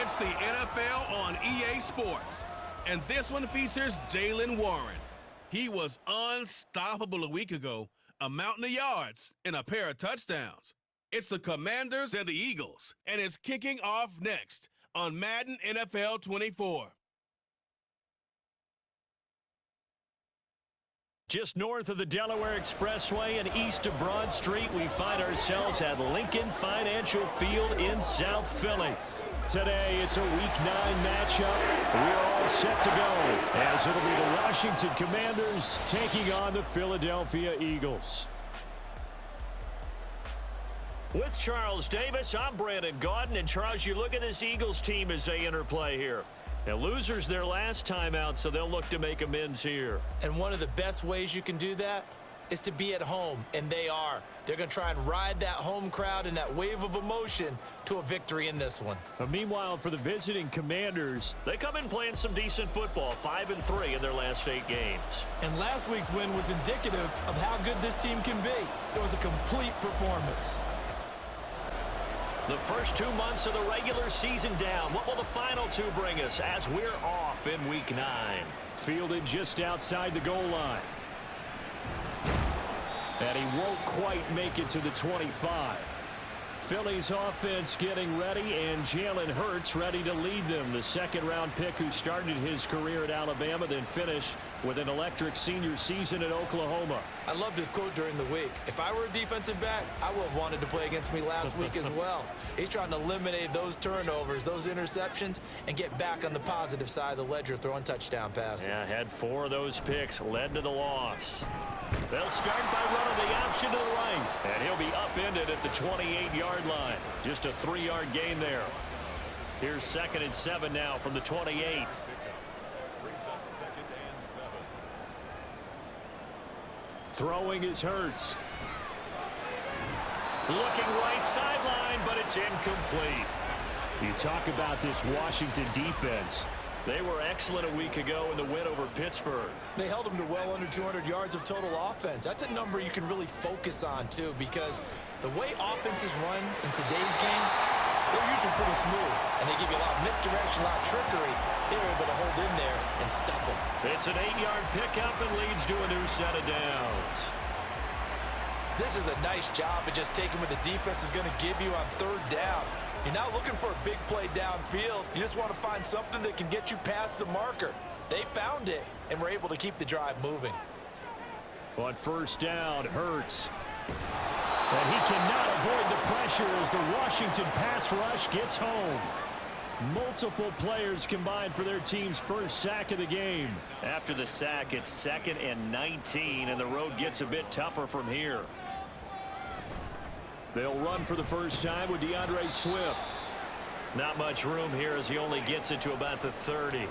It's the NFL on EA Sports, and this one features Jalen Warren. He was unstoppable a week ago, a mountain of yards and a pair of touchdowns. It's the Commanders and the Eagles, and it's kicking off next on Madden NFL 24. Just north of the Delaware Expressway and east of Broad Street, we find ourselves at Lincoln Financial Field in South Philly. Today, it's a Week 9 matchup. We're all set to go, as it'll be the Washington Commanders taking on the Philadelphia Eagles. With Charles Davis, I'm Brandon Gaudin. And Charles, you look at this Eagles team as they interplay here. Now, losers their last time out, so they'll look to make amends here. And one of the best ways you can do that is to be at home, and they are. They're going to try and ride that home crowd and that wave of emotion to a victory in this one. But meanwhile, for the visiting Commanders, they come in playing some decent football, 5-3 in their last 8 games. And last week's win was indicative of how good this team can be. It was a complete performance. The first 2 months of the regular season down. What will the final 2 bring us as we're off in Week 9? Fielded just outside the goal line. And he won't quite make it to the 25. Philly's offense getting ready, and Jalen Hurts ready to lead them. The second-round pick who started his career at Alabama, then finished with an electric senior season at Oklahoma. I loved his quote during the week. If I were a defensive back, I would have wanted to play against me last week as well. He's trying to eliminate those turnovers, those interceptions, and get back on the positive side of the ledger, throwing touchdown passes. Yeah, had 4 of those picks, led to the loss. They'll start by running the option to the right, and he'll be upended at the 28-yard line. Just a 3-yard gain there. Here's 2nd and 7 now from the 28. Throwing is Hurts. Looking right sideline, but it's incomplete. You talk about this Washington defense. They were excellent a week ago in the win over Pittsburgh. They held them to well under 200 yards of total offense. That's a number you can really focus on, too, because the way offenses run in today's game, they're usually pretty smooth, and they give you a lot of misdirection, a lot of trickery. They were able to hold in there and stuff them. It's an 8-yard pickup and leads to a new set of downs. This is a nice job of just taking what the defense is going to give you on 3rd down. You're not looking for a big play downfield. You just want to find something that can get you past the marker. They found it and were able to keep the drive moving. On 1st down, Hurts. And he cannot avoid the pressure as the Washington pass rush gets home. Multiple players combined for their team's first sack of the game. After the sack, it's 2nd and 19, and the road gets a bit tougher from here. They'll run for the first time with DeAndre Swift. Not much room here as he only gets it to about the 30.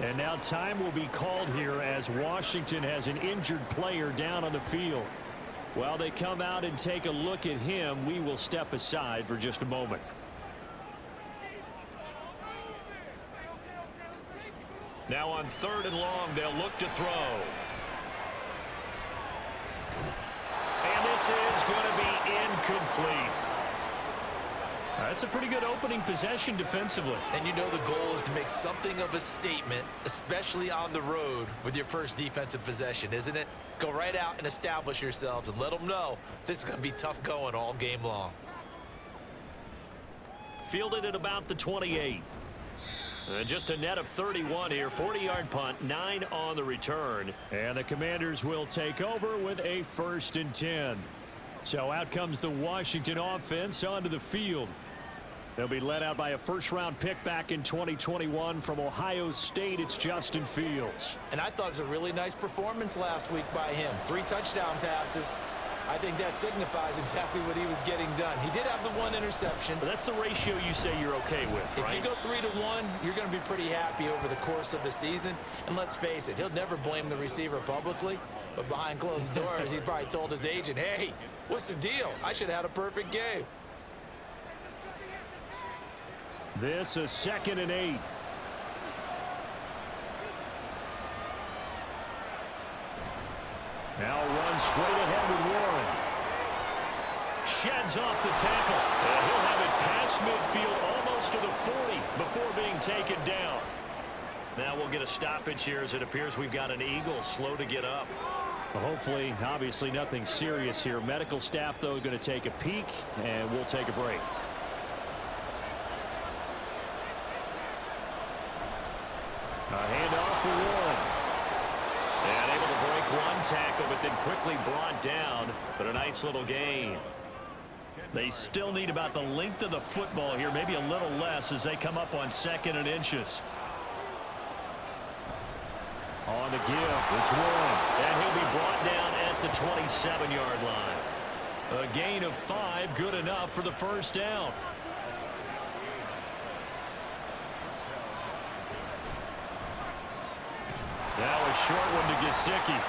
And now time will be called here as Washington has an injured player down on the field. While they come out and take a look at him, we will step aside for just a moment. Now on 3rd and long, they'll look to throw. And this is going to be incomplete. That's a pretty good opening possession defensively. And you know the goal is to make something of a statement, especially on the road with your first defensive possession, isn't it? Go right out and establish yourselves and let them know this is going to be tough going all game long. Fielded at about the 28. Just a net of 31 here. 40-yard punt, 9 on the return. And the Commanders will take over with a 1st and 10. So out comes the Washington offense onto the field. They'll be led out by a first-round pick back in 2021 from Ohio State. It's Justin Fields. And I thought it was a really nice performance last week by him. 3 touchdown passes. I think that signifies exactly what he was getting done. He did have the 1 interception. But that's the ratio you say you're okay with, right? If you go 3-1, you're going to be pretty happy over the course of the season. And let's face it, he'll never blame the receiver publicly. But behind closed doors, he probably told his agent, hey, what's the deal? I should have had a perfect game. This is 2nd and 8. Now runs straight ahead with Warren. Sheds off the tackle. And he'll have it past midfield almost to the 40 before taken down. Now we'll get a stoppage here as it appears we've got an Eagle slow to get up. Well, hopefully, obviously nothing serious here. Medical staff, though, going to take a peek, and we'll take a break. A handoff for Warren. And able to break one tackle, but then quickly brought down. But a nice little gain. They still need about the length of the football here, maybe a little less as they come up on 2nd and inches. On the give, it's Warren. And he'll be brought down at the 27-yard line. A gain of 5, good enough for the first down. Now a short one to Gesicki.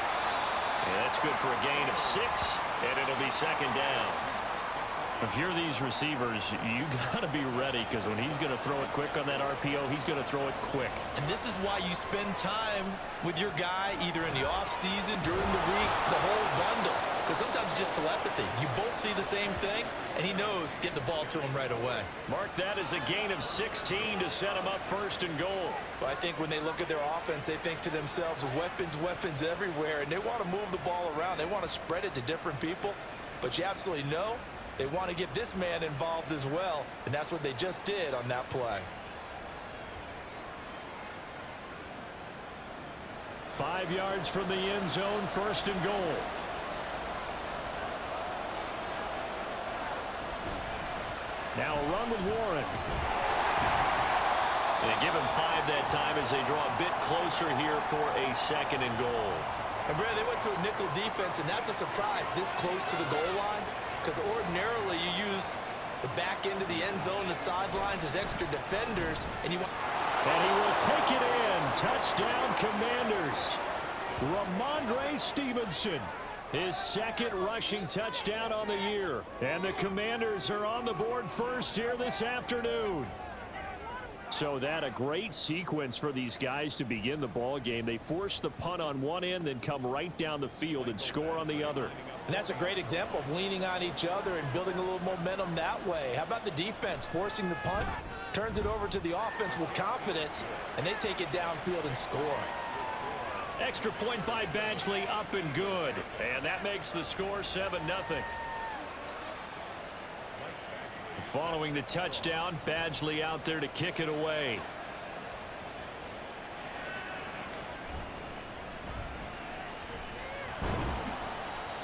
And that's good for a gain of 6, and it'll be 2nd down. If you're these receivers, you got to be ready because when he's going to throw it quick on that RPO, he's going to throw it quick. And this is why you spend time with your guy either in the offseason, during the week, the whole bundle. Because sometimes it's just telepathy. You both see the same thing, and he knows get the ball to him right away. Mark that as a gain of 16 to set him up 1st and goal. Well, I think when they look at their offense, they think to themselves, weapons, weapons everywhere, and they want to move the ball around. They want to spread it to different people. But you absolutely know they want to get this man involved as well, and that's what they just did on that play. 5 yards from the end zone, 1st and goal. Now a run with Warren. They give him 5 that time as they draw a bit closer here for a 2nd and goal. And Brad, they went to a nickel defense, and that's a surprise this close to the goal line. Because ordinarily you use the back end of the end zone, the sidelines as extra defenders, and you want. And he will take it in. Touchdown, Commanders. Ramondre Stevenson, his 2nd rushing touchdown on the year. And the Commanders are on the board first here this afternoon. So that a great sequence for these guys to begin the ball game. They force the punt on one end, then come right down the field and score on the other. And that's a great example of leaning on each other and building a little momentum that way. How about the defense forcing the punt, turns it over to the offense with confidence, and they take it downfield and score. Extra point by Badgley, up and good. And that makes the score 7-0. Following the touchdown, Badgley out there to kick it away.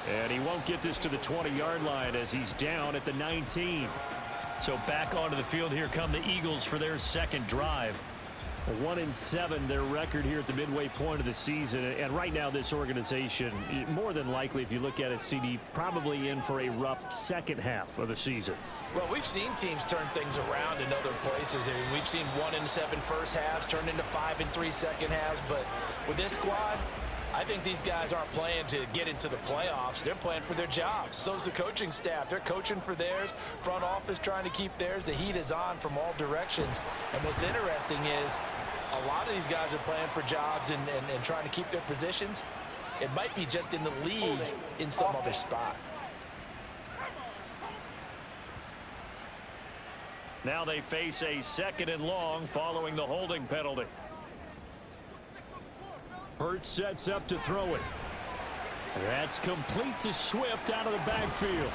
And he won't get this to the 20-yard line as he's down at the 19. So back onto the field, here come the Eagles for their 2nd drive. 1-7 their record here at the midway point of the season. And right now this organization, more than likely if you look at it, CD, probably in for a rough 2nd half of the season. Well, we've seen teams turn things around in other places. I mean, we've seen 1-7 first halves turn into 5-3 second halves. But with this squad, I think these guys aren't playing to get into the playoffs. They're playing for their jobs. So's the coaching staff. They're coaching for theirs. Front office trying to keep theirs. The heat is on from all directions. And what's interesting is a lot of these guys are playing for jobs and trying to keep their positions. It might be just in the league in some other spot. Now they face a 2nd and long following the holding penalty. Hurts sets up to throw it. That's complete to Swift out of the backfield.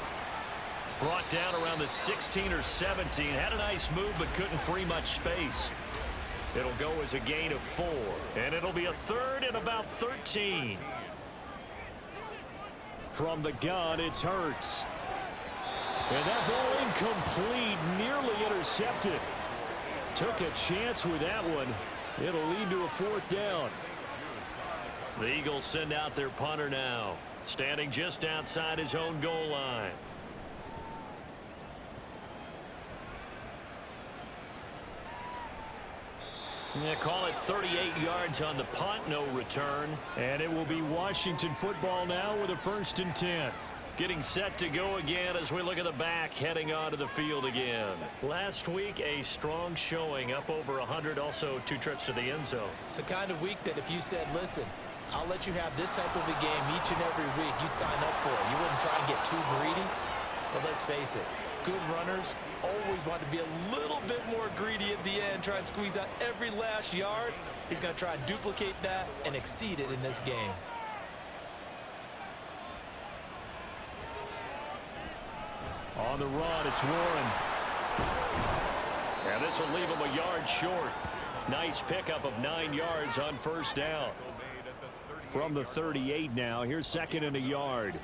Brought down around the 16 or 17. Had a nice move but couldn't free much space. It'll go as a gain of 4. And it'll be a 3rd and about 13. From the gun, it's Hurts. And that ball incomplete, nearly intercepted. Took a chance with that one. It'll lead to a 4th down. The Eagles send out their punter now, standing just outside his own goal line. They call it 38 yards on the punt, no return. And it will be Washington football now with a 1st and 10. Getting set to go again as we look at the back, heading onto the field again. Last week, a strong showing, up over 100, also 2 trips to the end zone. It's the kind of week that if you said, listen, I'll let you have this type of a game each and every week, you'd sign up for it. You wouldn't try and get too greedy. But let's face it, good runners always always want to be a little bit more greedy at the end, try and squeeze out every last yard. He's going to try and duplicate that and exceed it in this game. On the run, it's Warren. And this will leave him a yard short. Nice pickup of 9 yards on first down. From the 38 now, here's second and a yard.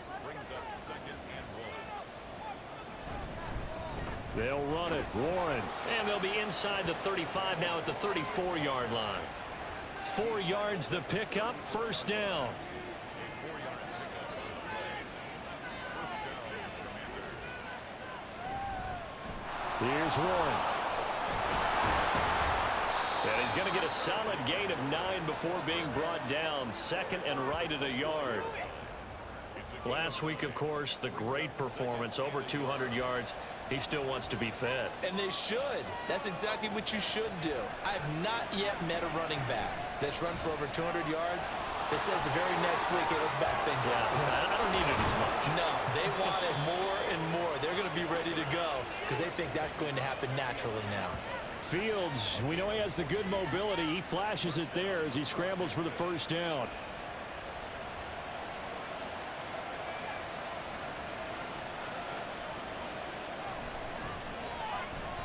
They'll run it. Warren. And they'll be inside the 35 now at the 34-yard line. 4 yards the pickup, first down. Here's Warren. And he's going to get a solid gain of 9 before being brought down. Second and right at a yard. Last week, of course, the great performance, over 200 yards. He still wants to be fed. And they should. That's exactly what you should do. I have not yet met a running back that's run for over 200 yards that says the very next week, hey, let's back things up. I don't need it as much. No, they want it more and more. They're going to be ready to go because they think that's going to happen naturally now. Fields, we know he has the good mobility. He flashes it there as he scrambles for the first down.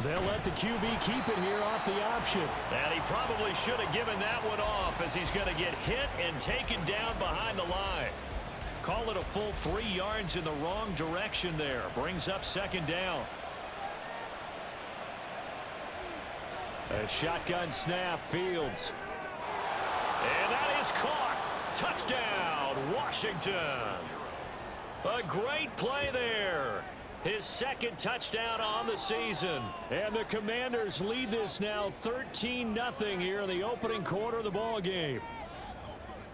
They'll let the QB keep it here off the option. And he probably should have given that one off as he's going to get hit and taken down behind the line. Call it a full 3 yards in the wrong direction there. Brings up second down. A shotgun snap, Fields. And that is caught. Touchdown, Washington. A great play there. His second touchdown on the season. And the Commanders lead this now 13-0 here in the opening quarter of the ball game.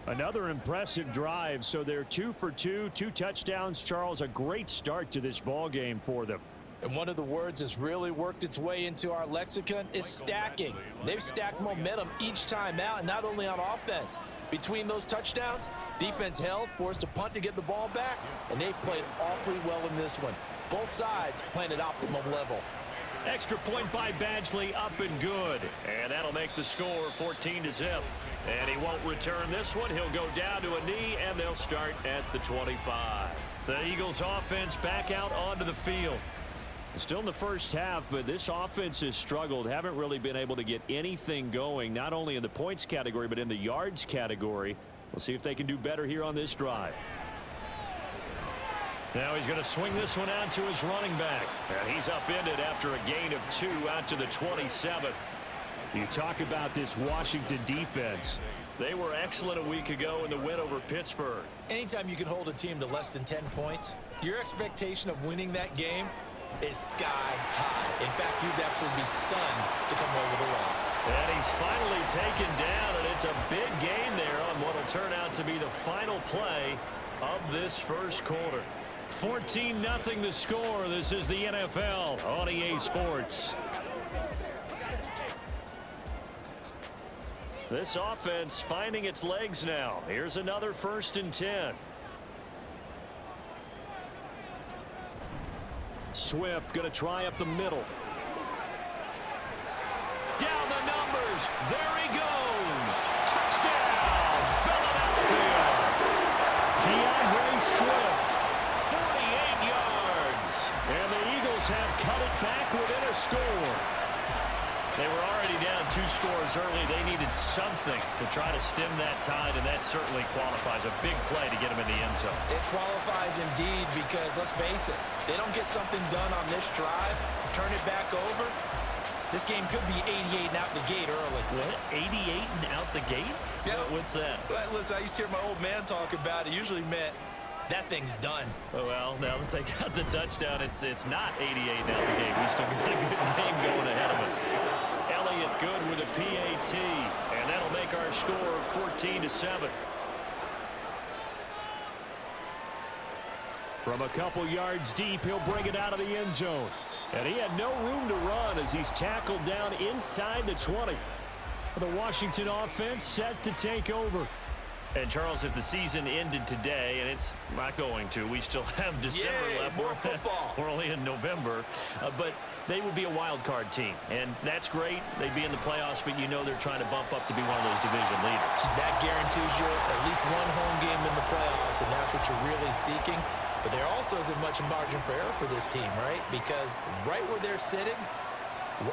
Another impressive drive, so they're 2 for 2, 2 touchdowns. Charles, a great start to this ball game for them. And one of the words that's really worked its way into our lexicon is stacking. They've stacked momentum each time out, and not only on offense. Between those touchdowns, defense held, forced a punt to get the ball back, and they've played awfully well in this one. Both sides playing at optimum level. Extra point by Badgley, up and good. And that'll make the score 14-0. And he won't return this one. He'll go down to a knee, and they'll start at the 25. The Eagles offense back out onto the field. Still in the first half, but this offense has struggled. Haven't really been able to get anything going, not only in the points category, but in the yards category. We'll see if they can do better here on this drive. Now he's going to swing this one out to his running back. And he's upended after a gain of 2 out to the 27. You talk about this Washington defense. They were excellent a week ago in the win over Pittsburgh. Anytime you can hold a team to less than 10 points, your expectation of winning that game is sky high. In fact, you'd absolutely be stunned to come away with a loss. And he's finally taken down, and it's a big gain there on what will turn out to be the final play of this first quarter. 14-0 the score. This is the NFL on EA Sports. This offense finding its legs now. Here's another 1st and 10. Swift going to try up the middle. Down the numbers. There he goes. Touchdown, Philadelphia. DeAndre Swift. 48 yards. And the Eagles have cut it back within a score. They were already down 2 scores early. They needed something to try to stem that tide, and that certainly qualifies. A big play to get them in the end zone. It qualifies indeed because, let's face it, they don't get something done on this drive, turn it back over, this game could be 88 and out the gate early. What? 88 and out the gate? Yeah. What's that? Listen, I used to hear my old man talk about it. Usually meant that thing's done. Oh, well, now that they got the touchdown, it's not 88 and out the gate. We still got a good game going ahead of us. Elliott good with a PAT, and that'll make our score 14-7. From a couple yards deep, he'll bring it out of the end zone. And he had no room to run as he's tackled down inside the 20. The Washington offense set to take over. And, Charles, if the season ended today, and it's not going to, we still have December left. More football. We're only in November. But they would be a wild card team. And that's great. They'd be in the playoffs, but you know they're trying to bump up to be one of those division leaders. That guarantees you at least one home game in the playoffs, and that's what you're really seeking. But there also isn't much margin for error for this team, right? Because right where they're sitting,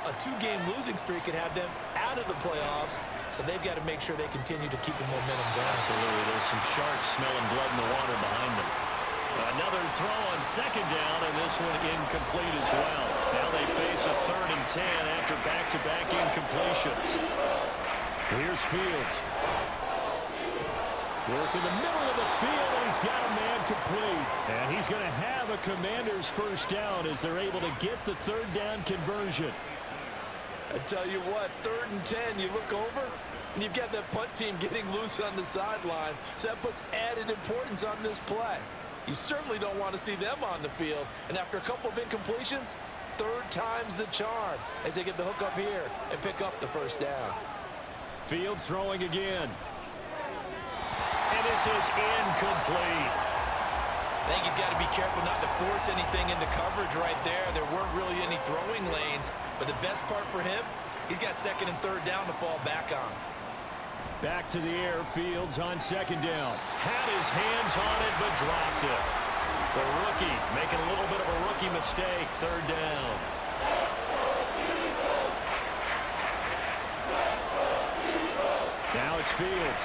a 2-game losing streak could have them out of the playoffs, so they've got to make sure they continue to keep the momentum down. Absolutely. There's some sharks smelling blood in the water behind them. Another throw on second down, and this one incomplete as well. Now they face a 3rd and 10 after back-to-back incompletions. Here's Fields. Work in the middle of the field, and he's got a man complete. And he's going to have a Commanders first down as they're able to get the 3rd down conversion. I tell you what, 3rd and 10, you look over, and you've got that punt team getting loose on the sideline. So that puts added importance on this play. You certainly don't want to see them on the field. And after a couple of incompletions, 3rd time's the charm as they get the hook up here and pick up the first down. Fields throwing again. And this is incomplete. I think he's got to be careful not to force anything into coverage right there. There weren't really any throwing lanes. But the best part for him, he's got 2nd and 3rd down to fall back on. Back to the air, Fields on 2nd down. Had his hands on it, but dropped it. The rookie making a little bit of a rookie mistake. 3rd down. Now it's Fields.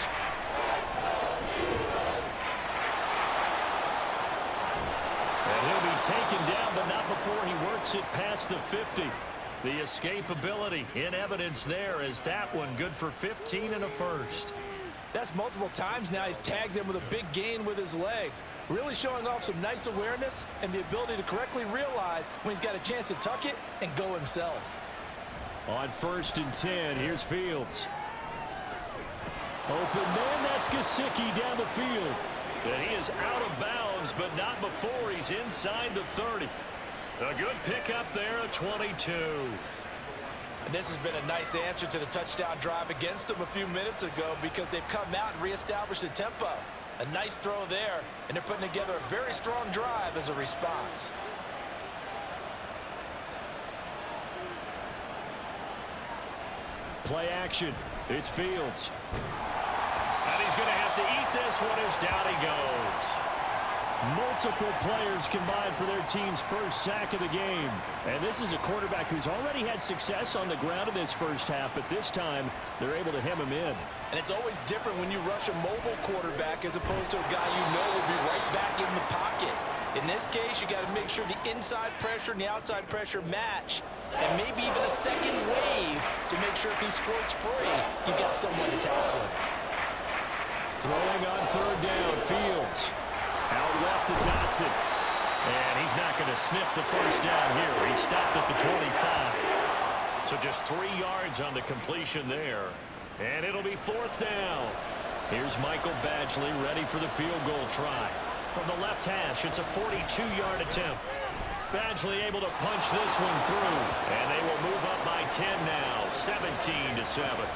And he'll be taken down, but not before he works it past the 50. The escapability in evidence there is that one good for 15 and a first. That's multiple times now he's tagged him with a big gain with his legs. Really showing off some nice awareness and the ability to correctly realize when he's got a chance to tuck it and go himself. On 1st and 10, here's Fields. Open man, that's Gesicki down the field. And he is out of bounds, but not before he's inside the 30. A good pickup there at 22. And this has been a nice answer to the touchdown drive against them a few minutes ago because they've come out and reestablished the tempo. A nice throw there, and they're putting together a very strong drive as a response. Play action. It's Fields. And he's going to have to eat this one as down he goes. Multiple players combined for their team's first sack of the game. And this is a quarterback who's already had success on the ground in this first half, but this time they're able to hem him in. And it's always different when you rush a mobile quarterback as opposed to a guy you know will be right back in the pocket. In this case, you got to make sure the inside pressure and the outside pressure match, and maybe even a second wave to make sure if he squirts free, you got someone to tackle him. Throwing on 3rd down, Fields. Out left to Dotson. And he's not going to sniff the first down here. He stopped at the 25. So just 3 yards on the completion there. And it'll be 4th down. Here's Michael Badgley ready for the field goal try. From the left hash, it's a 42-yard attempt. Badgley able to punch this one through. And they will move up by 10 now, 17-7.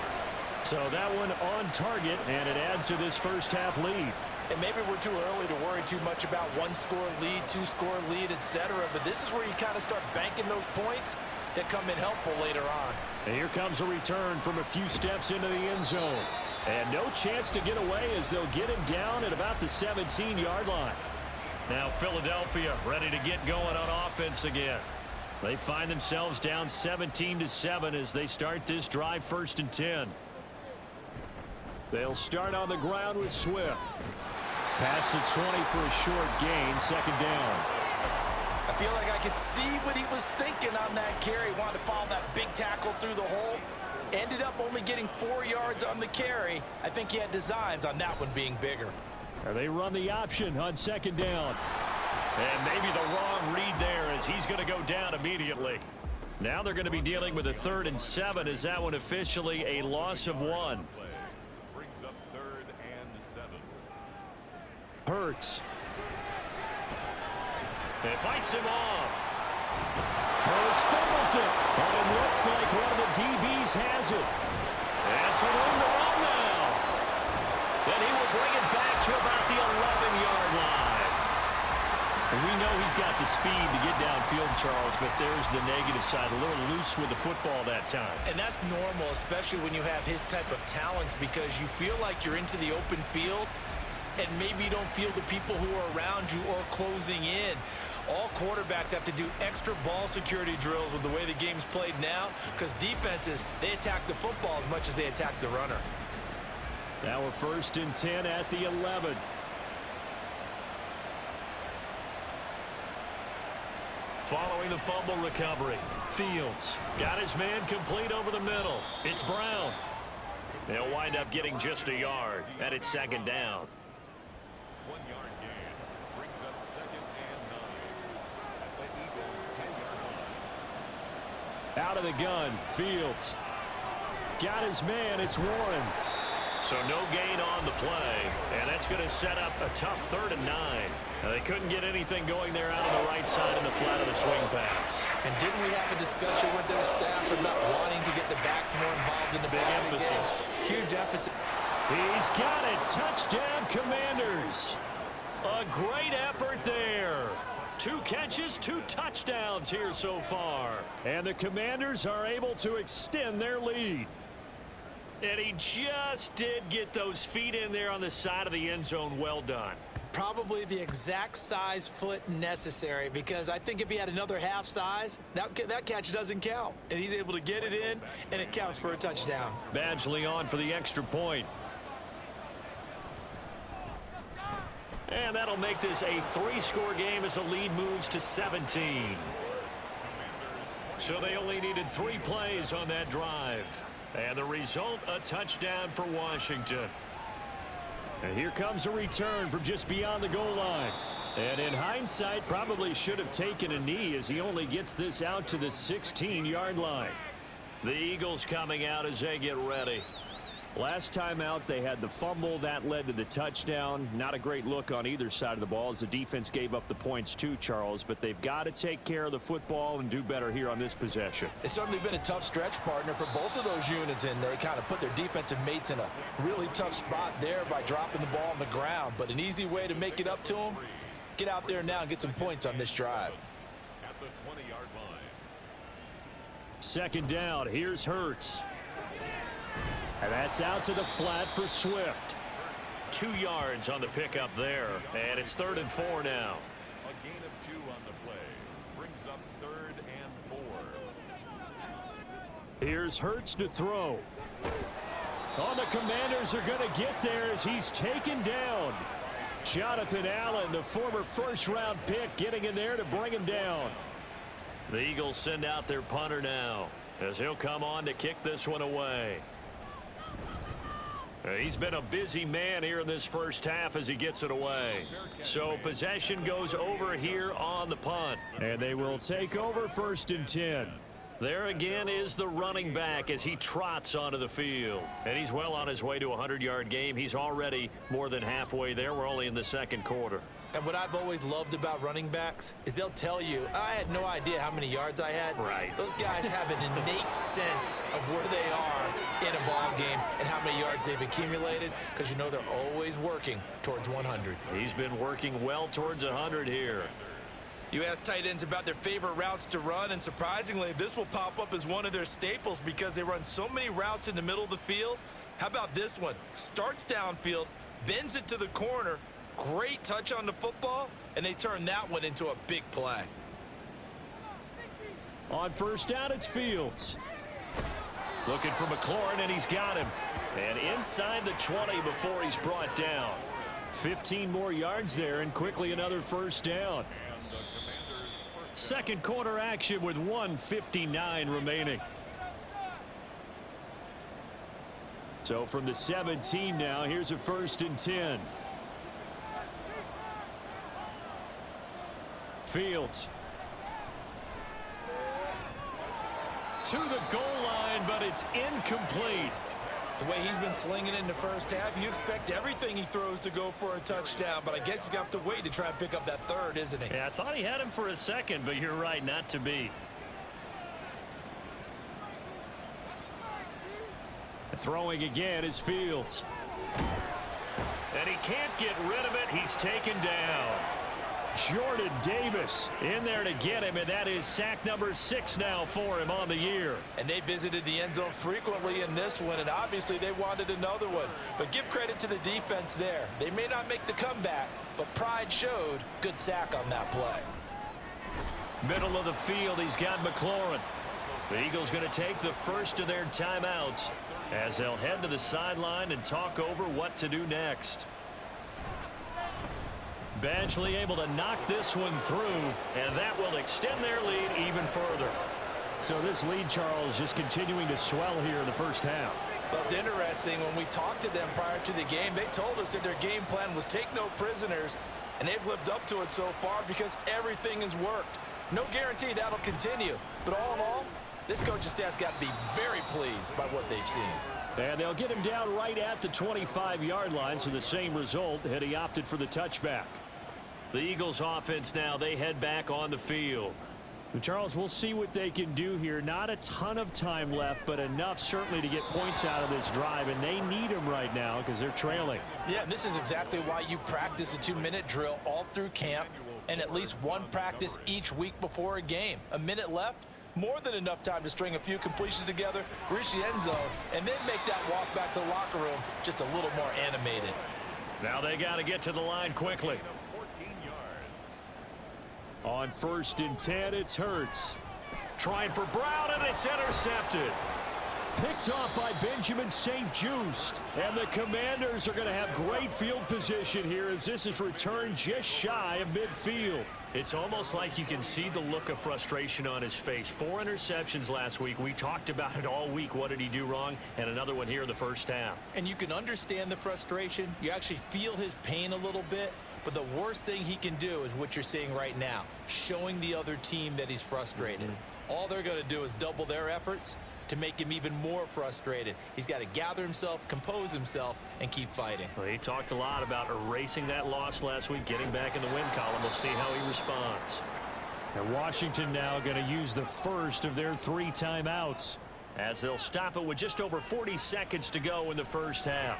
So that one on target, and it adds to this first half lead. And maybe we're too early to worry too much about 1-score lead, 2-score lead, etc. But this is where you kind of start banking those points that come in helpful later on. And here comes a return from a few steps into the end zone. And no chance to get away as they'll get him down at about the 17-yard line. Now Philadelphia ready to get going on offense again. They find themselves down 17-7 as they start this drive 1st and 10. They'll start on the ground with Swift. Past the 20 for a short gain, 2nd down. I feel like I could see what he was thinking on that carry. Wanted to follow that big tackle through the hole. Ended up only getting 4 yards on the carry. I think he had designs on that one being bigger. And they run the option on 2nd down. And maybe the wrong read there as he's going to go down immediately. Now they're going to be dealing with a 3rd and 7 as that one officially a loss of 1. Brings up 3rd and 7. Hurts. And fights him off. Hurts fumbles it. And it looks like one of the DBs has it. And some room to run now. Then he will bring it back to about the 11-yard line. And we know he's got the speed to get downfield, Charles, but there's the negative side. A little loose with the football that time. And that's normal, especially when you have his type of talents, because you feel like you're into the open field and maybe you don't feel the people who are around you or closing in. All quarterbacks have to do extra ball security drills with the way the game's played now, because defenses, they attack the football as much as they attack the runner. Now we're 1st and 10 at the 11. Following the fumble recovery, Fields got his man complete over the middle. It's Brown. They'll wind up getting just a yard, and it's 2nd down. 1-yard gain brings up 2nd and 9 at the Eagles' 10-yard line. Out of the gun, Fields got his man. It's Warren. So no gain on the play, and that's going to set up a tough 3rd and 9. Now, they couldn't get anything going there out on the right side in the flat of the swing pass. And didn't we have a discussion with their staff about wanting to get the backs more involved in the passing game? Huge emphasis. He's got it. Touchdown, Commanders. A great effort there. 2 catches, 2 touchdowns here so far. And the Commanders are able to extend their lead. And he just did get those feet in there on the side of the end zone. Well done. Probably the exact size foot necessary, because I think if he had another half size, that catch doesn't count. And he's able to get it in, and it counts for a touchdown. Badgley on for the extra point. And that'll make this a 3-score game as the lead moves to 17. So they only needed 3 plays on that drive. And the result, a touchdown for Washington. And here comes a return from just beyond the goal line. And in hindsight, probably should have taken a knee as he only gets this out to the 16-yard line. The Eagles coming out as they get ready. Last time out, they had the fumble. That led to the touchdown. Not a great look on either side of the ball as the defense gave up the points too, Charles. But they've got to take care of the football and do better here on this possession. It's certainly been a tough stretch, partner, for both of those units, and they kind of put their defensive mates in a really tough spot there by dropping the ball on the ground. But an easy way to make it up to them, get out there now and get some points on this drive. At the 20-yard line. 2nd down. Here's Hurts. And that's out to the flat for Swift. 2 yards on the pickup there. And it's 3rd and 4 now. A gain of 2 on the play brings up 3rd and 4. Here's Hurts to throw. Oh, the Commanders are going to get there as he's taken down. Jonathan Allen, the former 1st-round pick, getting in there to bring him down. The Eagles send out their punter now as he'll come on to kick this one away. He's been a busy man here in this first half as he gets it away. So possession goes over here on the punt. And they will take over 1st and 10. There again is the running back as he trots onto the field. And he's well on his way to a 100-yard game. He's already more than halfway there. We're only in the 2nd quarter. And what I've always loved about running backs is they'll tell you, I had no idea how many yards I had. Right. Those guys have an innate sense of where they are in a ball game and how many yards they've accumulated, because you know they're always working towards 100. He's been working well towards 100 here. You ask tight ends about their favorite routes to run, and surprisingly, this will pop up as one of their staples because they run so many routes in the middle of the field. How about this one? Starts downfield, bends it to the corner, great touch on the football, and they turn that one into a big play. On 1st down, it's Fields. Looking for McLaurin, and he's got him. And inside the 20 before he's brought down. 15 more yards there, and quickly another 1st down. 2nd quarter action with 1:59 remaining. So from the 17 now, here's a 1st and 10. Fields. To the goal line, but it's incomplete. The way he's been slinging in the first half, you expect everything he throws to go for a touchdown, but I guess he's going to have to wait to try and pick up that 3rd, isn't he? Yeah, I thought he had him for a second, but you're right, not to be. Throwing again is Fields. And he can't get rid of it. He's taken down. Jordan Davis in there to get him, and that is sack number 6 now for him on the year. And they visited the end zone frequently in this one, and obviously they wanted another one. But give credit to the defense there. They may not make the comeback, but pride showed. Good sack on that play. Middle of the field, he's got McLaurin. The Eagles going to take the first of their timeouts as they'll head to the sideline and talk over what to do next. Badgley able to knock this one through, and that will extend their lead even further. So this lead, Charles, just continuing to swell here in the first half. Well, it's interesting. When we talked to them prior to the game, they told us that their game plan was take no prisoners, and they've lived up to it so far because everything has worked. No guarantee that'll continue, but all in all, this coaching staff's got to be very pleased by what they've seen. And they'll get him down right at the 25-yard line, so the same result had he opted for the touchback. The Eagles offense now, they head back on the field. Charles, we'll see what they can do here. Not a ton of time left, but enough certainly to get points out of this drive, and they need them right now because they're trailing. Yeah, and this is exactly why you practice a 2-minute drill all through camp and at least one practice each week before a game. A minute left, more than enough time to string a few completions together, reach the end zone, and then make that walk back to the locker room just a little more animated. Now they got to get to the line quickly. 14 yards. On 1st and 10, it's Hurts. Trying for Brown, and it's intercepted. Picked off by Benjamin St-Juste. And the Commanders are going to have great field position here as this is returned just shy of midfield. It's almost like you can see the look of frustration on his face. 4 interceptions last week. We talked about it all week. What did he do wrong? And another one here in the first half. And you can understand the frustration. You actually feel his pain a little bit. But the worst thing he can do is what you're seeing right now, showing the other team that he's frustrated. All they're going to do is double their efforts to make him even more frustrated. He's got to gather himself, compose himself, and keep fighting. Well, he talked a lot about erasing that loss last week, getting back in the win column. We'll see how he responds. And Washington now going to use the first of their 3 timeouts as they'll stop it with just over 40 seconds to go in the first half.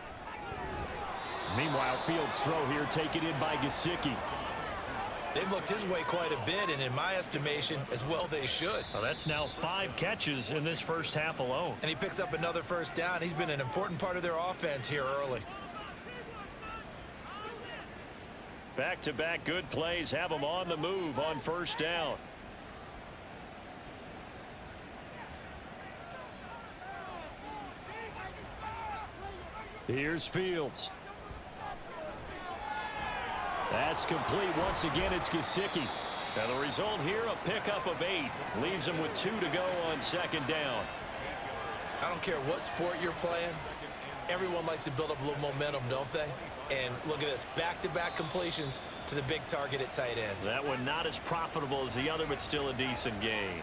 Meanwhile, Fields' throw here taken in by Gesicki. They've looked his way quite a bit, and in my estimation, as well they should. Well, that's now 5 catches in this first half alone. And he picks up another first down. He's been an important part of their offense here early. Back-to-back good plays have them on the move on first down. Here's Fields. That's complete. Once again, it's Gesicki. Now the result here, a pickup of 8. Leaves him with 2 to go on 2nd down. I don't care what sport you're playing. Everyone likes to build up a little momentum, don't they? And look at this, back-to-back completions to the big target at tight end. That one not as profitable as the other, but still a decent gain.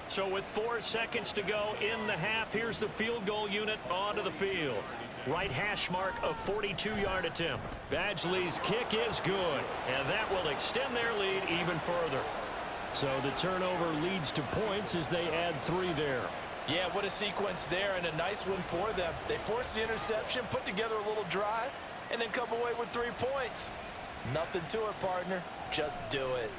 So with 4 seconds to go in the half, here's the field goal unit onto the field. Right hash mark, a 42-yard attempt. Badgley's kick is good, and that will extend their lead even further. So the turnover leads to points as they add 3 there. Yeah, what a sequence there, and a nice one for them. They forced the interception, put together a little drive, and then come away with 3 points. Nothing to it, partner. Just do it.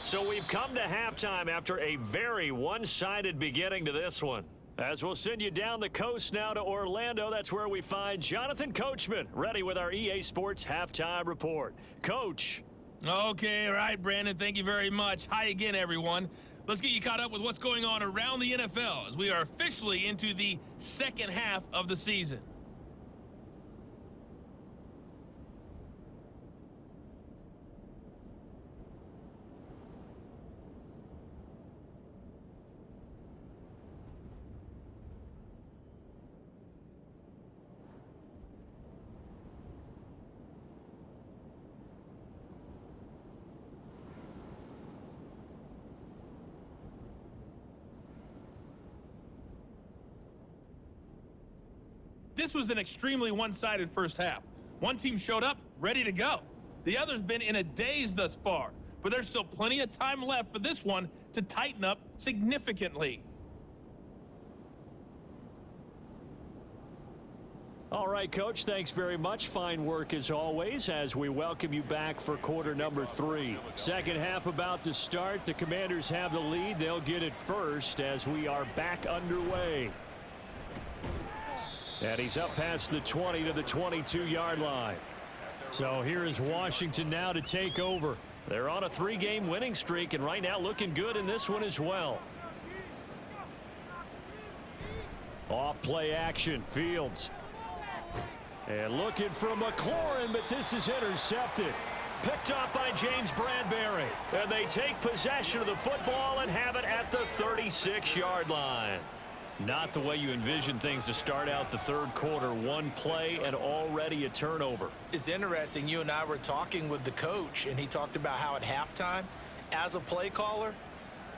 So we've come to halftime after a very one-sided beginning to this one. As we'll send you down the coast now to Orlando, that's where we find Jonathan Coachman, ready with our EA Sports Halftime Report. Coach. Okay, all right, Brandon, thank you very much. Hi again, everyone. Let's get you caught up with what's going on around the NFL as we are officially into the second half of the season. This was an extremely one-sided first half. One team showed up, ready to go. The other's been in a daze thus far. but there's still plenty of time left for this one to tighten up significantly. All right, Coach, thanks very much. Fine work as always as we welcome you back for quarter number 3. Second half about to start. The Commanders have the lead. They'll get it first as we are back underway. And he's up past the 20 to the 22-yard line. So here is Washington now to take over. They're on a 3-game winning streak and right now looking good in this one as well. Off play action. Fields. And looking for McLaurin, but this is intercepted. Picked up by James Bradbury. And they take possession of the football and have it at the 36-yard line. Not the way you envision things to start out the third quarter. One play and already a turnover. It's interesting. You and I were talking with the coach, and he talked about how at halftime, as a play caller,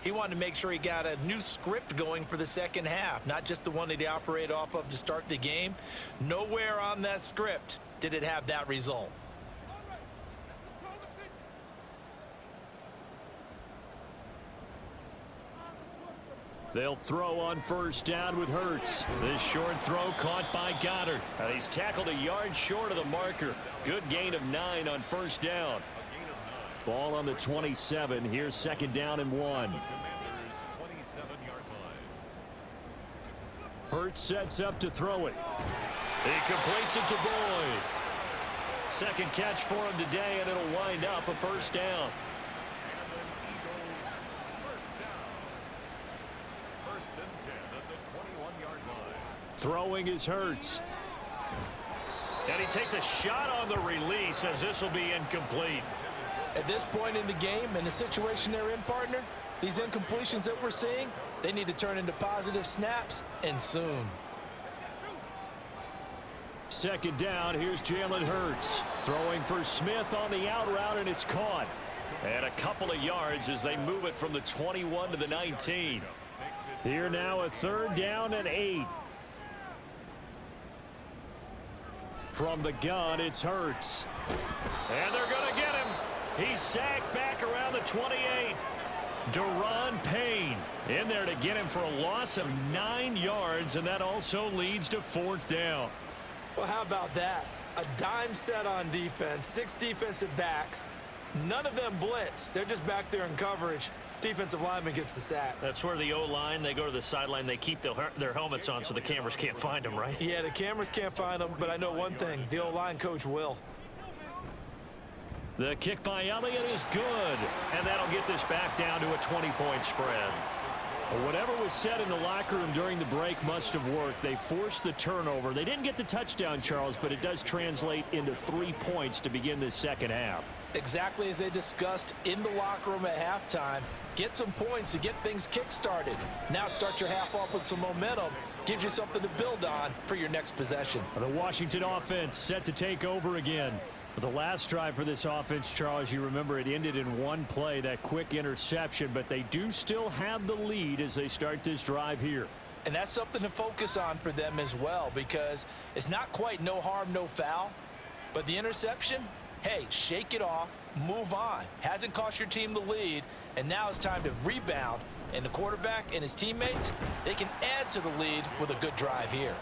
he wanted to make sure he got a new script going for the second half, not just the one that he operated off of to start the game. Nowhere on that script did it have that result. They'll throw on first down with Hurts. This short throw caught by Goddard. He's tackled a yard short of the marker. Good gain of 9 on first down. Ball on the 27. Here's second down and 1. Hurts sets up to throw it. He completes it to Boyd. Second catch for him today, and it'll wind up a first down. Throwing is Hurts. And he takes a shot on the release as this will be incomplete. At this point in the game and the situation they're in, partner, these incompletions that we're seeing, they need to turn into positive snaps, and soon. Second down, here's Jalen Hurts. Throwing for Smith on the out route, and it's caught. And a couple of yards as they move it from the 21 to the 19. Here now a third down and 8. From the gun, it's Hurts. And they're going to get him. He's sacked back around the 28. Deron Payne in there to get him for a loss of 9 yards, and that also leads to fourth down. Well, how about that? A dime set on defense, 6 defensive backs. None of them blitz. They're just back there in coverage. Defensive lineman gets the sack. That's where the O-line, they go to the sideline, they keep their helmets on so the cameras can't find them, right? Yeah, the cameras can't find them, but I know one thing. The O-line coach will. The kick by Elliott is good, and that'll get this back down to a 20-point spread. Whatever was said in the locker room during the break must have worked. They forced the turnover. They didn't get the touchdown, Charles, but it does translate into 3 points to begin this second half. Exactly as they discussed in the locker room at halftime. Get some points to get things kick-started. Now start your half off with some momentum. Gives you something to build on for your next possession. The Washington offense set to take over again. The last drive for this offense, Charles, you remember it ended in one play, that quick interception, but they do still have the lead as they start this drive here. And that's something to focus on for them as well, because it's not quite no harm, no foul, but the interception, hey, shake it off, move on. Hasn't cost your team the lead, and now it's time to rebound. And the quarterback and his teammates, they can add to the lead with a good drive here.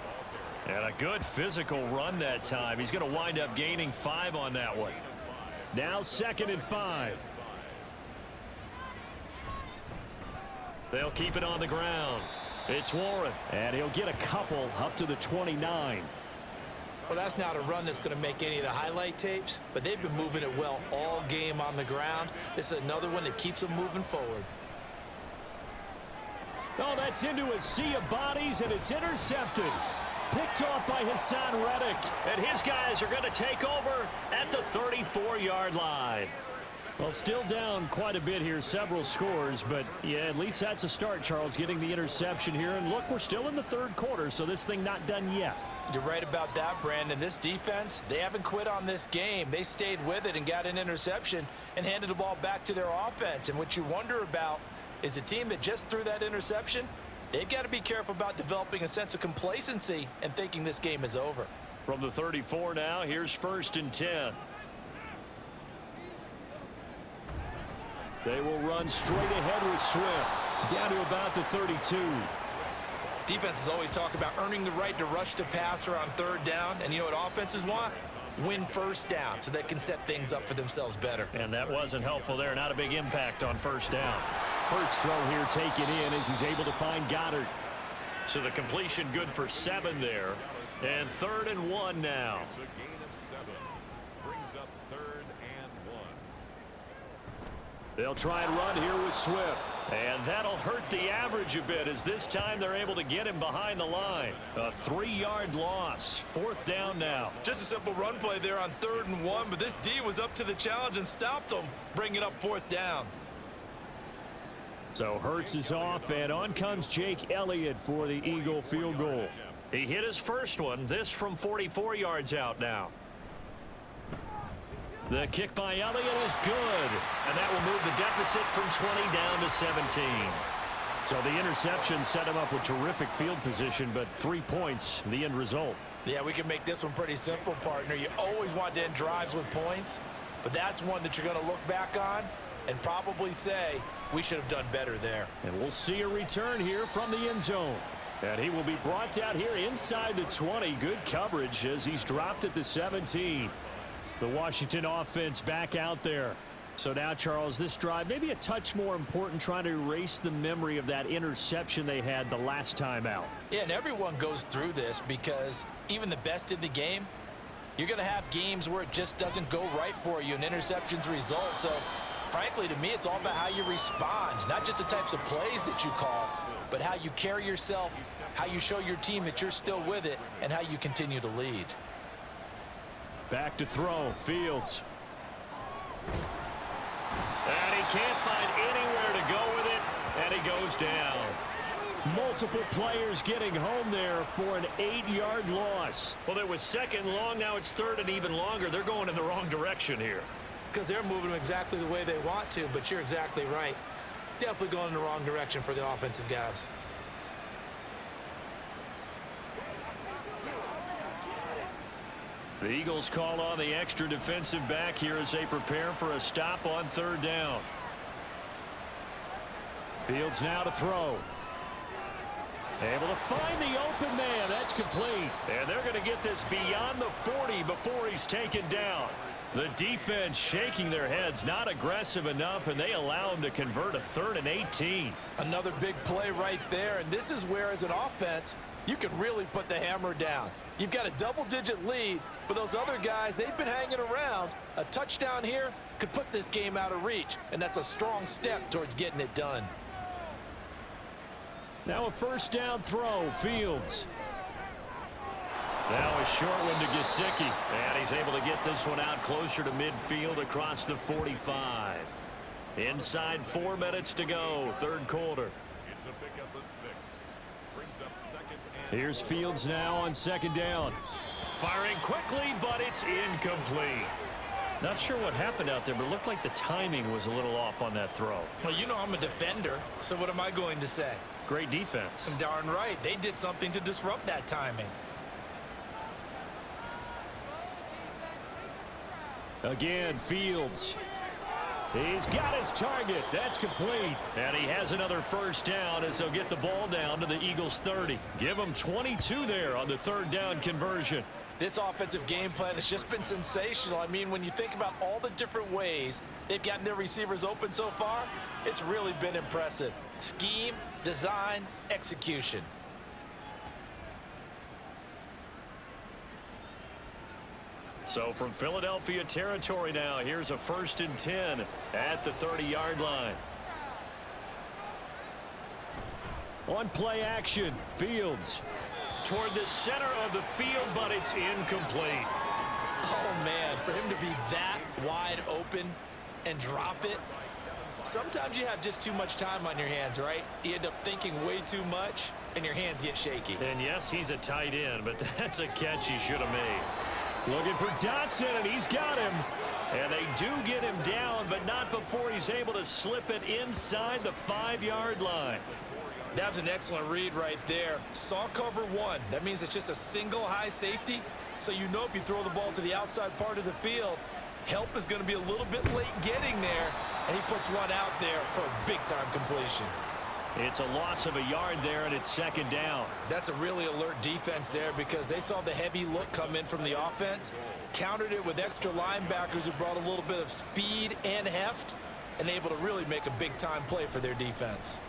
And a good physical run that time. He's going to wind up gaining 5 on that one. Now 2nd and 5. They'll keep it on the ground. It's Warren. And he'll get a couple up to the 29. Well, that's not a run that's going to make any of the highlight tapes, but they've been moving it well all game on the ground. This is another one that keeps them moving forward. Oh, that's into a sea of bodies, and it's intercepted. Picked off by Hassan Reddick. And his guys are going to take over at the 34-yard line. Well, still down quite a bit here, several scores, but yeah, at least that's a start, Charles, getting the interception here. And look, we're still in the third quarter, so this thing not done yet. You're right about that, Brandon. This defense, they haven't quit on this game. They stayed with it and got an interception and handed the ball back to their offense. And what you wonder about is the team that just threw that interception, they've got to be careful about developing a sense of complacency and thinking this game is over. From the 34 now, here's 1st and 10. They will run straight ahead with Swift, down to about the 32. Defenses always talk about earning the right to rush the passer on third down, and you know what offenses want? Win first down so they can set things up for themselves better. And that wasn't helpful there. Not a big impact on first down. Hurts throw here taken in as he's able to find Goddard. So the completion good for 7 there. And 3rd and 1 now. It's a gain of 7. Brings up 3rd and 1. They'll try and run here with Swift. And that'll hurt the average a bit as this time they're able to get him behind the line. A 3-yard loss. 4th down now. Just a simple run play there on 3rd and 1, but this D was up to the challenge and stopped them, bringing up 4th down. So Hurts is off, and on comes Jake Elliott for the Eagle field goal. He hit his first one. This from 44 yards out now. The kick by Elliott is good. And that will move the deficit from 20 down to 17. So the interception set him up with terrific field position, but 3 points, the end result. Yeah, we can make this one pretty simple, partner. You always want to end drives with points, but that's one that you're going to look back on and probably say, we should have done better there. And we'll see a return here from the end zone. And he will be brought down here inside the 20. Good coverage as he's dropped at the 17. The Washington offense back out there. So now, Charles, this drive maybe a touch more important, trying to erase the memory of that interception they had the last time out. Yeah, and everyone goes through this because even the best in the game, you're going to have games where it just doesn't go right for you and interceptions result. So, frankly, to me, it's all about how you respond, not just the types of plays that you call, but how you carry yourself, how you show your team that you're still with it, and how you continue to lead. Back to throw, Fields. And he can't find anywhere to go with it, and he goes down. Multiple players getting home there for an 8-yard loss. Well, it was 2nd and long. Now it's 3rd and even longer. They're going in the wrong direction here. Because they're moving them exactly the way they want to, but you're exactly right. Definitely going in the wrong direction for the offensive guys. The Eagles call on the extra defensive back here as they prepare for a stop on 3rd down. Fields now to throw. Able to find the open man. That's complete. And they're going to get this beyond the 40 before he's taken down. The defense shaking their heads, not aggressive enough, and they allow him to convert a 3rd and 18. Another big play right there, and this is where, as an offense, you can really put the hammer down. You've got a double-digit lead, but those other guys, they've been hanging around. A touchdown here could put this game out of reach, and that's a strong step towards getting it done. Now a 1st down throw, Fields. Now a short one to Gesicki, and he's able to get this one out closer to midfield across the 45. Inside 4 minutes to go, 3rd quarter. It's a pickup of 6. Brings up 2nd and Here's Fields now on 2nd down. Firing quickly, but it's incomplete. Not sure what happened out there, but it looked like the timing was a little off on that throw. Well, you know I'm a defender, so what am I going to say? Great defense. Darn right. They did something to disrupt that timing. Again, Fields. He's got his target. That's complete. And he has another 1st down as they'll get the ball down to the Eagles' 30. Give him 22 there on the 3rd down conversion. This offensive game plan has just been sensational. I mean, when you think about all the different ways they've gotten their receivers open so far, it's really been impressive. Scheme, design, execution. So from Philadelphia territory now, here's a 1st and 10 at the 30-yard line. On play action, Fields. Toward the center of the field, but it's incomplete. Oh, man, for him to be that wide open and drop it, sometimes you have just too much time on your hands, right? You end up thinking way too much, and your hands get shaky. And yes, he's a tight end, but that's a catch he should have made. Looking for Dotson, and he's got him. And they do get him down, but not before he's able to slip it inside the 5-yard line. That was an excellent read right there. Saw cover 1. That means it's just a single high safety. So you know if you throw the ball to the outside part of the field, Help is going to be a little bit late getting there, and he puts one out there for a big-time completion. It's a loss of a yard there, and it's second down. That's a really alert defense there because they saw the heavy look come in from the offense, countered it with extra linebackers who brought a little bit of speed and heft, and able to really make a big-time play for their defense.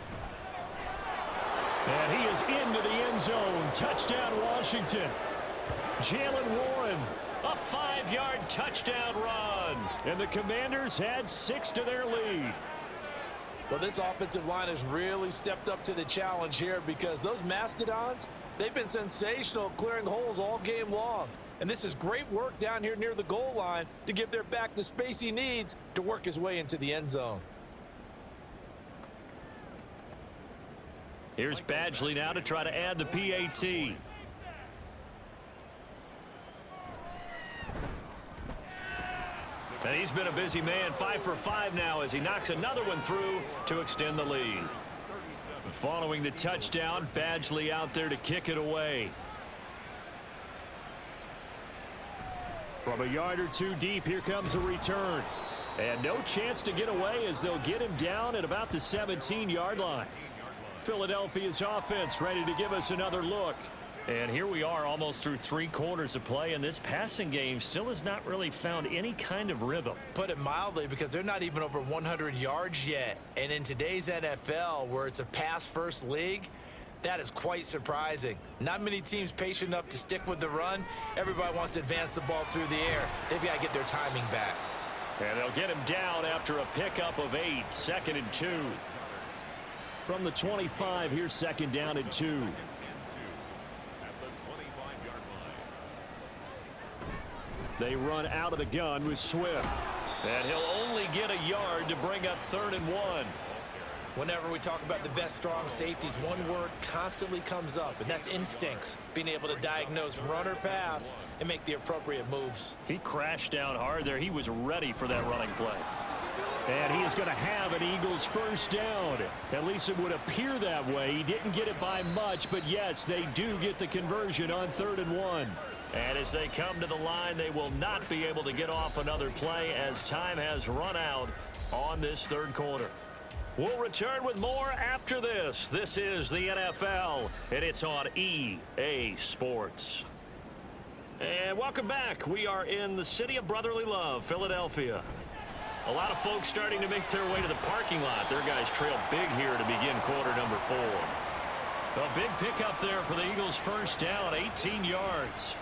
And he is into the end zone. Touchdown, Washington. Jalen Warren, a 5-yard touchdown run. And the Commanders had 6 to their lead. Well, this offensive line has really stepped up to the challenge here because those Mastodons, they've been sensational clearing holes all game long. And this is great work down here near the goal line to give their back the space he needs to work his way into the end zone. Here's Badgley now to try to add the PAT. And he's been a busy man, 5 for 5 now as he knocks another one through to extend the lead. Following the touchdown, Badgley out there to kick it away. From a yard or two deep, here comes a return. And no chance to get away as they'll get him down at about the 17-yard line. Philadelphia's offense ready to give us another look. And here we are almost through 3 quarters of play, and this passing game still has not really found any kind of rhythm. Put it mildly, because they're not even over 100 yards yet. And in today's NFL, where it's a pass-first league, that is quite surprising. Not many teams patient enough to stick with the run. Everybody wants to advance the ball through the air. They've got to get their timing back. And they'll get him down after a pickup of 8, 2nd and 2. From the 25, here's 2nd down and 2. They run out of the gun with Swift. And he'll only get a yard to bring up 3rd and 1. Whenever we talk about the best strong safeties, one word constantly comes up, and that's instincts. Being able to diagnose run or pass and make the appropriate moves. He crashed down hard there. He was ready for that running play. And he is going to have an Eagles first down. At least it would appear that way. He didn't get it by much, but yes, they do get the conversion on 3rd and 1. And as they come to the line, they will not be able to get off another play as time has run out on this 3rd quarter. We'll return with more after this. This is the NFL, and it's on EA Sports. And welcome back. We are in the city of brotherly love, Philadelphia. A lot of folks starting to make their way to the parking lot. Their guys trail big here to begin quarter number 4. A big pickup there for the Eagles first down, 18 yards.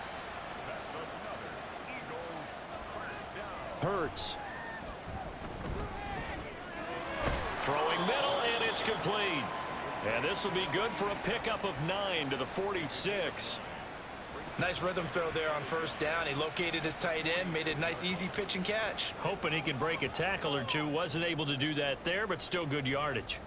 Hurts. Throwing middle, and it's complete. And this will be good for a pickup of 9 to the 46. Nice rhythm throw there on first down. He located his tight end, made a nice easy pitch and catch. Hoping he could break a tackle or two. Wasn't able to do that there, but still good yardage.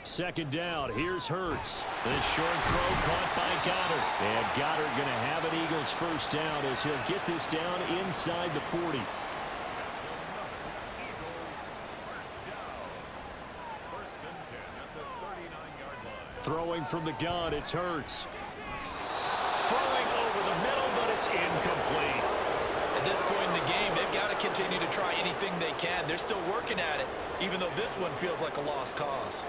2nd down. Here's Hurts. This short throw caught by Goddard. And Goddard going to have an Eagles first down as he'll get this down inside the 40. Throwing from the gun, it's Hurts. Throwing over the middle, but it's incomplete. At this point in the game, they've got to continue to try anything they can. They're still working at it, even though this one feels like a lost cause.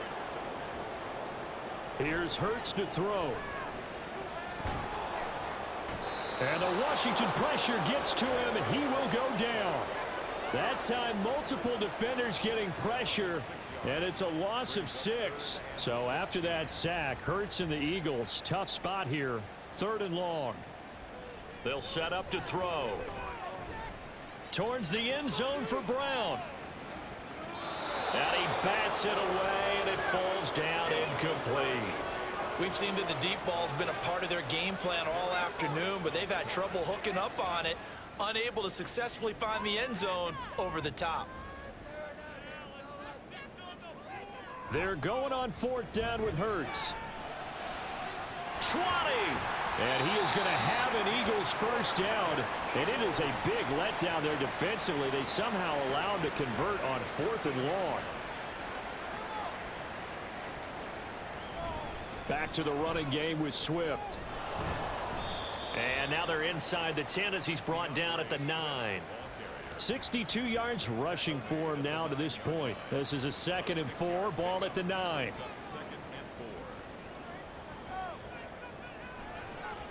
Here's Hurts to throw. And the Washington pressure gets to him, and he will go down. That time, multiple defenders getting pressure, and it's a loss of 6. So after that sack, Hurts and the Eagles, tough spot here, 3rd and long. They'll set up to throw. Towards the end zone for Brown. And he bats it away, and it falls down incomplete. We've seen that the deep ball's been a part of their game plan all afternoon, but they've had trouble hooking up on it, unable to successfully find the end zone over the top. They're going on 4th down with Hurts. 20! And he is going to have an Eagles first down. And it is a big letdown there defensively. They somehow allow him to convert on 4th and long. Back to the running game with Swift. And now they're inside the 10 as he's brought down at the 9. 62 yards rushing for him now to this point. This is a 2nd and 4, ball at the 9.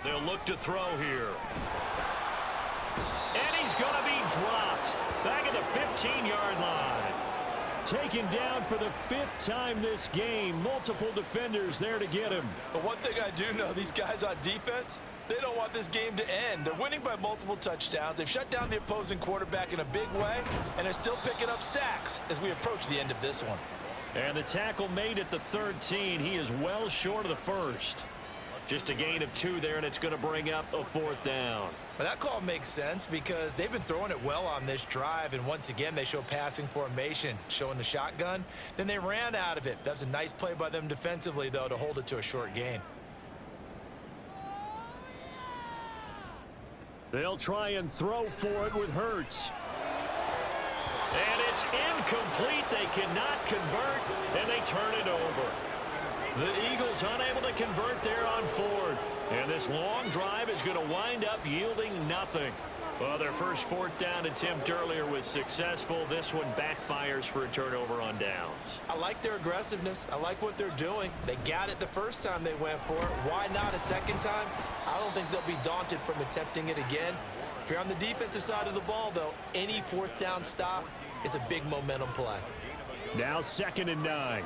They'll look to throw here. And he's going to be dropped back at the 15-yard line. Taken down for the 5th time this game. Multiple defenders there to get him. But one thing I do know, these guys on defense, they don't want this game to end. They're winning by multiple touchdowns. They've shut down the opposing quarterback in a big way, and they're still picking up sacks as we approach the end of this one. And the tackle made at the 13. He is well short of the first. Just a gain of 2 there, and it's going to bring up a 4th down. But that call makes sense because they've been throwing it well on this drive, and once again they show passing formation, showing the shotgun. Then they ran out of it. That's a nice play by them defensively, though, to hold it to a short gain. They'll try and throw for it with Hurts. And it's incomplete. They cannot convert, and they turn it over. The Eagles unable to convert there on 4th. And this long drive is going to wind up yielding nothing. Well, their first 4th down attempt earlier was successful. This one backfires for a turnover on downs. I like their aggressiveness. I like what they're doing. They got it the first time they went for it. Why not a second time? I don't think they'll be daunted from attempting it again. If you're on the defensive side of the ball, though, any 4th down stop is a big momentum play. Now 2nd and 9.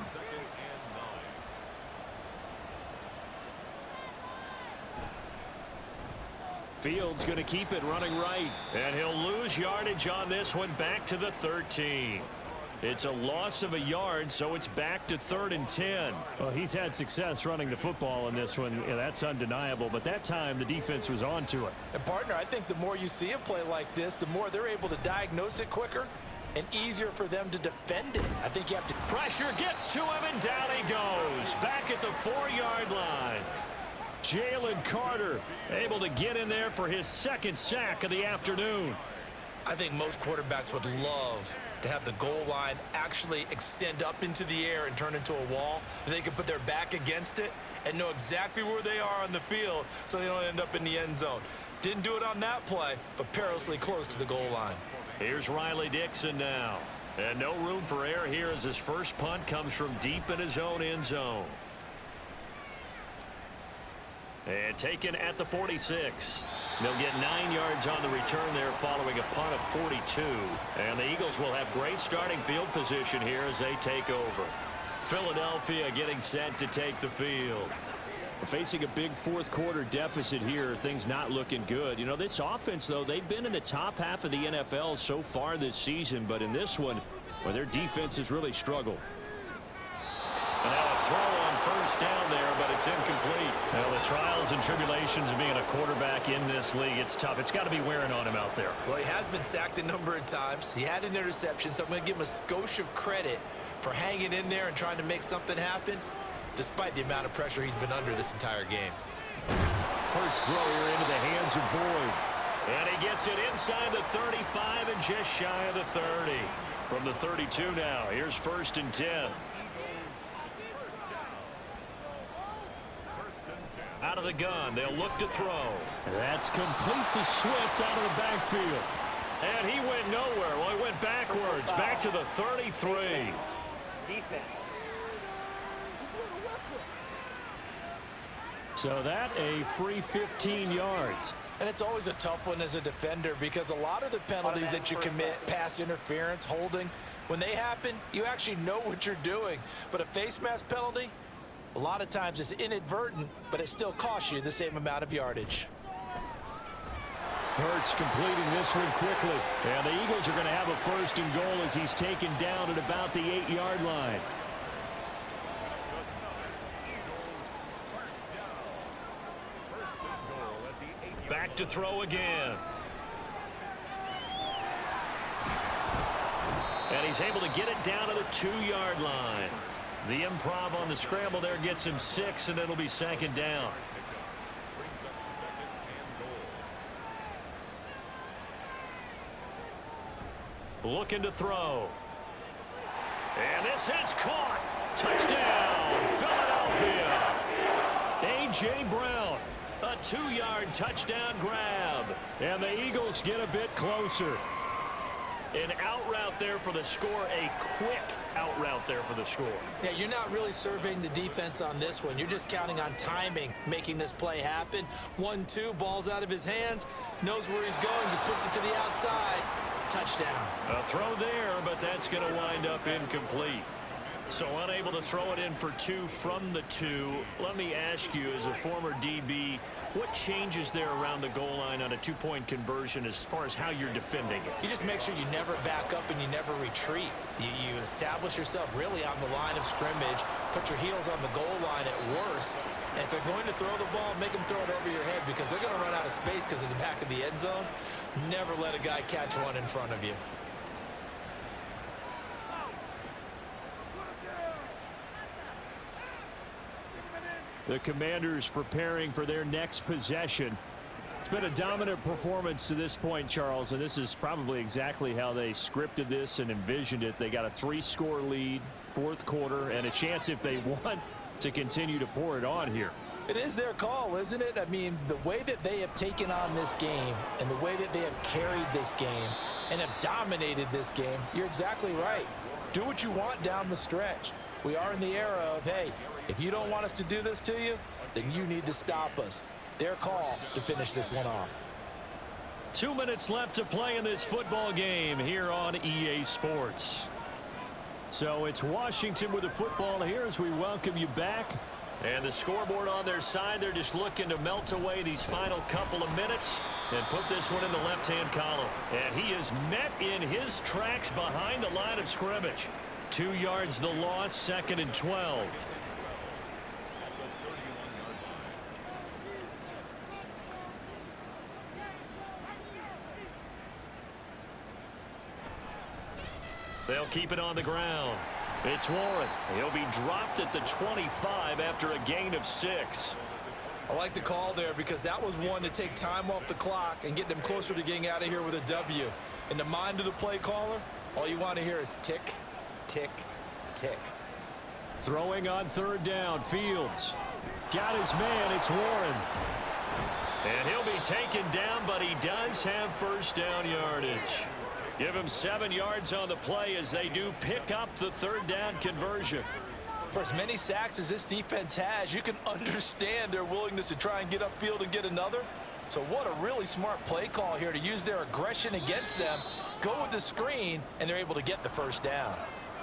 Fields going to keep it running right. And he'll lose yardage on this one, back to the 13. It's a loss of a yard, so it's back to 3rd and 10. Well, he's had success running the football in this one. Yeah, that's undeniable, but that time the defense was on to it. And, partner, I think the more you see a play like this, the more they're able to diagnose it quicker and easier for them to defend it. I think you have to... Pressure gets to him, and down he goes. Back at the 4-yard line. Jalen Carter able to get in there for his 2nd sack of the afternoon. I think most quarterbacks would love to have the goal line actually extend up into the air and turn into a wall. They could put their back against it and know exactly where they are on the field so they don't end up in the end zone. Didn't do it on that play, but perilously close to the goal line. Here's Riley Dixon now. And no room for error here as his first punt comes from deep in his own end zone. And taken at the 46. They'll get 9 yards on the return there following a punt of 42. And the Eagles will have great starting field position here as they take over. Philadelphia getting set to take the field. Facing a big 4th quarter deficit here, things not looking good. You know, this offense, though, they've been in the top half of the NFL so far this season, but in this one, well, their defense has really struggled. And now a throw on 1st down there, but it's incomplete. Well, the trials and tribulations of being a quarterback in this league, it's tough. It's got to be wearing on him out there. Well, he has been sacked a number of times. He had an interception, so I'm going to give him a skosh of credit for hanging in there and trying to make something happen, despite the amount of pressure he's been under this entire game. Hurts throw here into the hands of Boyd. And he gets it inside the 35 and just shy of the 30. From the 32 now, here's 1st and 10. Out of the gun, they'll look to throw. That's complete to Swift out of the backfield. And he went nowhere. Well, he went backwards, back to the 33. Defense. So that a free 15 yards. And it's always a tough one as a defender because a lot of the penalties that you commit, pass interference, holding, when they happen, you actually know what you're doing. But a face mask penalty, a lot of times it's inadvertent, but it still costs you the same amount of yardage. Hurts completing this one quickly. And the Eagles are going to have a 1st and goal as he's taken down at about the 8-yard line. Back to throw again. And he's able to get it down to the 2-yard line. The improv on the scramble there gets him 6, and it'll be 2nd down. Looking to throw. And this is caught. Touchdown, Philadelphia. A.J. Brown, a 2-yard touchdown grab. And the Eagles get a bit closer. An out route there for the score, a quick out route there for the score. Yeah, you're not really surveying the defense on this one. You're just counting on timing, making this play happen. 1-2, ball's out of his hands, knows where he's going, just puts it to the outside. Touchdown. A throw there, but that's going to wind up incomplete. So unable to throw it in for 2 from the 2. Let me ask you, as a former DB, what changes there around the goal line on a 2-point conversion as far as how you're defending it? You just make sure you never back up and you never retreat. You establish yourself really on the line of scrimmage, put your heels on the goal line at worst, and if they're going to throw the ball, make them throw it over your head because they're going to run out of space because of the back of the end zone. Never let a guy catch one in front of you. The Commanders preparing for their next possession. It's been a dominant performance to this point, Charles, and this is probably exactly how they scripted this and envisioned it. They got a 3-score lead, fourth quarter, and a chance, if they want, to continue to pour it on here. It is their call, isn't it? I mean, the way that they have taken on this game and the way that they have carried this game and have dominated this game, you're exactly right. Do what you want down the stretch. We are in the era of, hey, if you don't want us to do this to you, then you need to stop us. Their call to finish this one off. 2 minutes left to play in this football game here on EA Sports. So it's Washington with the football here as we welcome you back. And the scoreboard on their side, they're just looking to melt away these final couple of minutes and put this one in the left-hand column. And he is met in his tracks behind the line of scrimmage. 2 yards the loss, 2nd and 12. They'll keep it on the ground. It's Warren. He'll be dropped at the 25 after a gain of 6. I like the call there because that was one to take time off the clock and get them closer to getting out of here with a W. In the mind of the play caller, all you want to hear is tick, tick, tick. Throwing on 3rd down, Fields. Got his man, it's Warren. And he'll be taken down, but he does have 1st down yardage. Give him 7 yards on the play as they do pick up the 3rd down conversion. For as many sacks as this defense has, you can understand their willingness to try and get upfield and get another. So what a really smart play call here to use their aggression against them, go with the screen, and they're able to get the 1st down.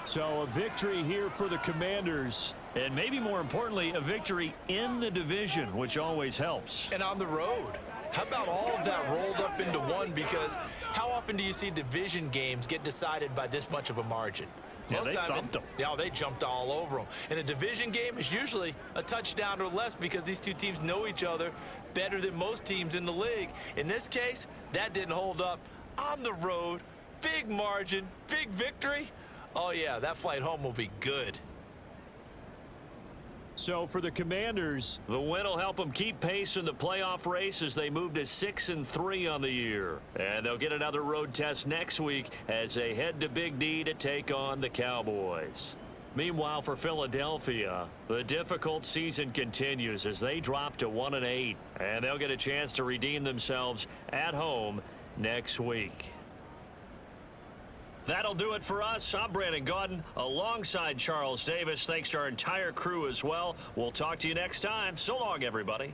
So a victory here for the Commanders, and maybe more importantly, a victory in the division, which always helps. And on the road. How about all of that rolled up into one? Because how often do you see division games get decided by this much of a margin? Yeah, they thumped them. Yeah, they jumped all over them. In a division game, it's usually a touchdown or less because these two teams know each other better than most teams in the league. In this case, that didn't hold up. On the road, big margin, big victory. Oh, yeah, that flight home will be good. So for the Commanders, the win will help them keep pace in the playoff race as they move to 6-3 on the year. And they'll get another road test next week as they head to Big D to take on the Cowboys. Meanwhile, for Philadelphia, the difficult season continues as they drop to 1-8. And they'll get a chance to redeem themselves at home next week. That'll do it for us. I'm Brandon Gaudin alongside Charles Davis. Thanks to our entire crew as well. We'll talk to you next time. So long, everybody.